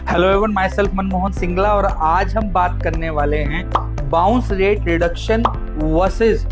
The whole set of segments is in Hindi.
Hello everyone, myself Manmohan Singla और आज हम बात करने वाले हैं bounce rate reduction versus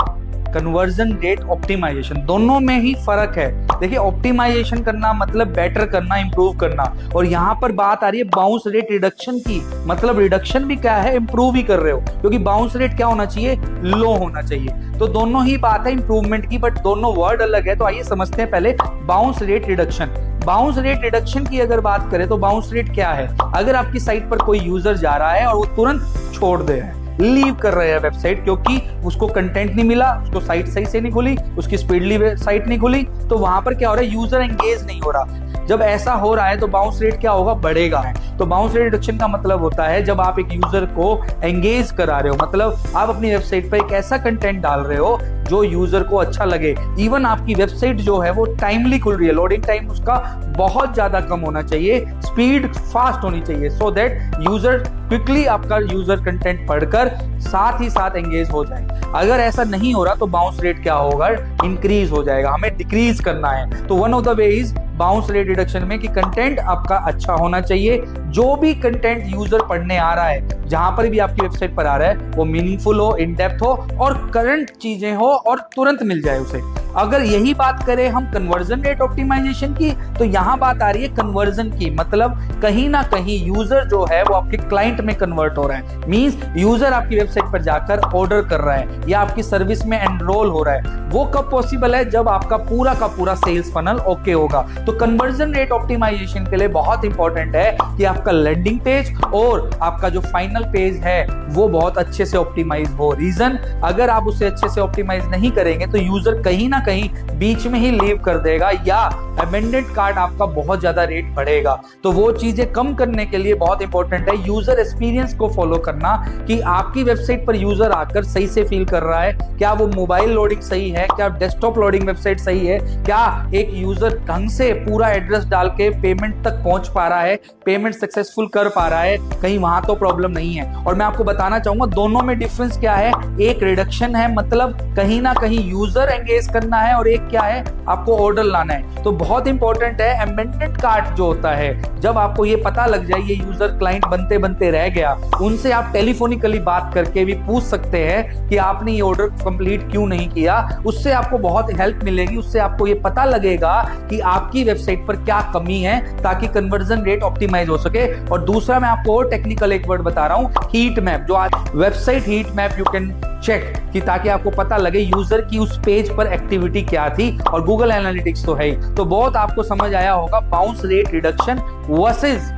conversion rate optimisation. दोनों में ही फर्क है। देखिए, ऑप्टिमाइजेशन करना मतलब बेटर करना, इंप्रूव करना, और यहाँ पर बात आ रही है बाउंस रेट रिडक्शन की। मतलब रिडक्शन भी क्या है, इंप्रूव ही कर रहे हो, क्योंकि बाउंस रेट क्या होना चाहिए, लो होना चाहिए। तो दोनों ही बात है इंप्रूवमेंट की, बट दोनों वर्ड अलग है। तो आइए समझते हैं पहले bounce rate reduction. Bounce rate reduction की अगर बात करें तो बाउंस रेट क्या है, अगर आपकी साइट पर कोई यूजर जा रहा है और वो तुरंत छोड़ दे रहे हैं, लीव कर रहे हैं वेबसाइट, क्योंकि उसको कंटेंट नहीं मिला, उसको साइट सही से नहीं खुली, उसकी स्पीडली साइट नहीं खुली, तो वहां पर क्या हो रहा है, यूजर एंगेज नहीं हो रहा। जब ऐसा हो रहा है तो बाउंस रेट क्या होगा, बढ़ेगा। तो बाउंस रेट रिडक्शन का मतलब होता है जब आप एक यूजर को एंगेज करा रहे हो, मतलब आप अपनी वेबसाइट पर एक ऐसा कंटेंट डाल रहे हो जो यूजर को अच्छा लगे। इवन आपकी वेबसाइट जो है वो टाइमली खुल रही है, लोडिंग टाइम उसका बहुत ज्यादा कम होना चाहिए, स्पीड फास्ट होनी चाहिए, सो दैट यूजर क्विकली आपका यूजर कंटेंट पढ़कर साथ ही साथ एंगेज हो जाए। अगर ऐसा नहीं हो रहा तो बाउंस रेट क्या होगा, इंक्रीज हो जाएगा। हमें डिक्रीज करना है, तो one of the way is bounce rate reduction में कि कंटेंट आपका अच्छा होना चाहिए। जो भी कंटेंट यूजर पढ़ने आ रहा है, जहां पर भी आपकी वेबसाइट पर आ रहा है, वो मीनिंगफुल हो, इन डेप्थ हो और करंट चीजें हो और तुरंत मिल जाए उसे। अगर यही बात करें हम कन्वर्जन रेट ऑप्टिमाइजेशन की, तो यहां बात आ रही है कन्वर्जन की, मतलब कहीं ना कहीं यूजर जो है वो आपके क्लाइंट में कन्वर्ट हो रहा है। मींस यूजर आपकी वेबसाइट पर जाकर ऑर्डर कर रहा है या आपकी सर्विस में एनरोल हो रहा है। वो कब पॉसिबल है, जब आपका पूरा का पूरा सेल्स फनल ओके होगा। तो कन्वर्जन रेट ऑप्टिमाइजेशन के लिए बहुत इंपॉर्टेंट है कि आपका लैंडिंग पेज और आपका जो फाइनल पेज है वो बहुत अच्छे से ऑप्टिमाइज हो। रीजन, अगर आप उसे अच्छे से ऑप्टिमाइज नहीं करेंगे तो यूजर कहीं ना कहीं बीच में ही लीव कर देगा या अमेंडेड कार्ड आपका बहुत ज्यादा रेट बढ़ेगा। तो वो चीजें कम करने के लिए बहुत इंपॉर्टेंट है यूजर एक्सपीरियंस को फॉलो करना, कि आपकी वेबसाइट पर यूजर आकर सही से फील कर रहा है, क्या वो मोबाइल लोडिंग सही है, क्या डेस्कटॉप लोडिंग वेबसाइट सही है, क्या एक यूजर ढंग से पूरा एड्रेस डाल के पेमेंट तक पहुंच पा रहा है, पेमेंट सक्सेसफुल कर पा रहा है, कहीं वहां तो प्रॉब्लम नहीं है। और मैं आपको बताना चाहूंगा दोनों में डिफरेंस क्या है। एक रिडक्शन है, मतलब कहीं ना कहीं यूजर एंगेज करना है, और एक क्या है, आपको ऑर्डर लाना है। तो बहुत इंपॉर्टेंट है अमेंडेड कार्ड जो होता है, जब आपको ये पता लग जाए ये यूजर क्लाइंट बनते बनते रह गया, उनसे आप टेलीफोनिकली बात करके भी पूछ सकते हैं कि आपने ये ऑर्डर कंप्लीट क्यों नहीं किया। उससे आपको बहुत हेल्प मिलेगी, उससे आपको ये पता लगेगा कि आपकी वेबसाइट पर क्या कमी है, ताकि कन्वर्जन रेट ऑप्टिमाइज हो सके। और दूसरा मैं आपको और टेक्निकल एक वर्ड बता रहा हूं, हीट मैप। जो आज website heat map you can check, कि ताकि आपको पता लगे यूजर की उस पेज पर एक्टिविटी क्या थी, और गूगल एनालिटिक्स तो है ही। तो बहुत आपको समझ आया होगा bounce rate reduction versus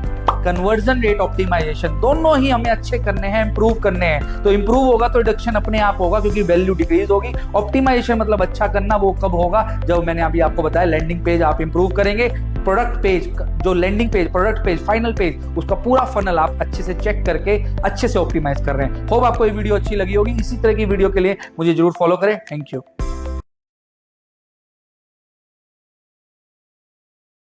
conversion rate optimisation. दोनों ही हमें अच्छे करने हैं, इंप्रूव करने हैं। तो इंप्रूव होगा तो रिडक्शन अपने आप होगा, क्योंकि वैल्यू डिक्रीज होगी। ऑप्टिमाइजेशन मतलब अच्छा करना, वो कब होगा, जब मैंने अभी आपको बताया लैंडिंग पेज आप इंप्रूव करेंगे, प्रोडक्ट पेज, जो landing page, product page, final page, उसका पूरा फनल आप अच्छे से चेक करके अच्छे से ऑप्टिमाइज कर रहे हैं। होप आपको ये वीडियो अच्छी लगी होगी। इसी तरह की वीडियो के लिए मुझे जरूर फॉलो करें। Thank you.